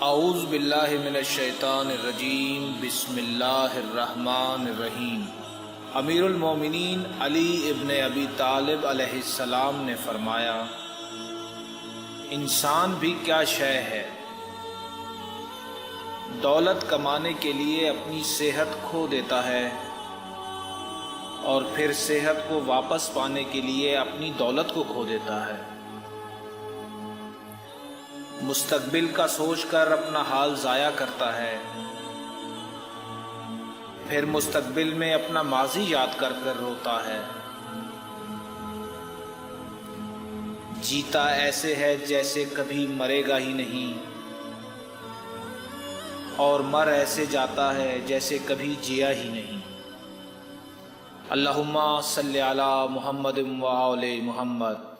اعوذ باللہ من الشیطان الرجیم بسم اللہ الرحمن الرحیم۔ امیر المومنین علی ابن ابی طالب علیہ السلام نے فرمایا، انسان بھی کیا شے ہے، دولت کمانے کے لیے اپنی صحت کھو دیتا ہے اور پھر صحت کو واپس پانے کے لیے اپنی دولت کو کھو دیتا ہے۔ مستقبل کا سوچ کر اپنا حال ضائع کرتا ہے، پھر مستقبل میں اپنا ماضی یاد کر کر روتا ہے۔ جیتا ایسے ہے جیسے کبھی مرے گا ہی نہیں، اور مر ایسے جاتا ہے جیسے کبھی جیا ہی نہیں۔ اللہم صلی علی محمد و آل محمد۔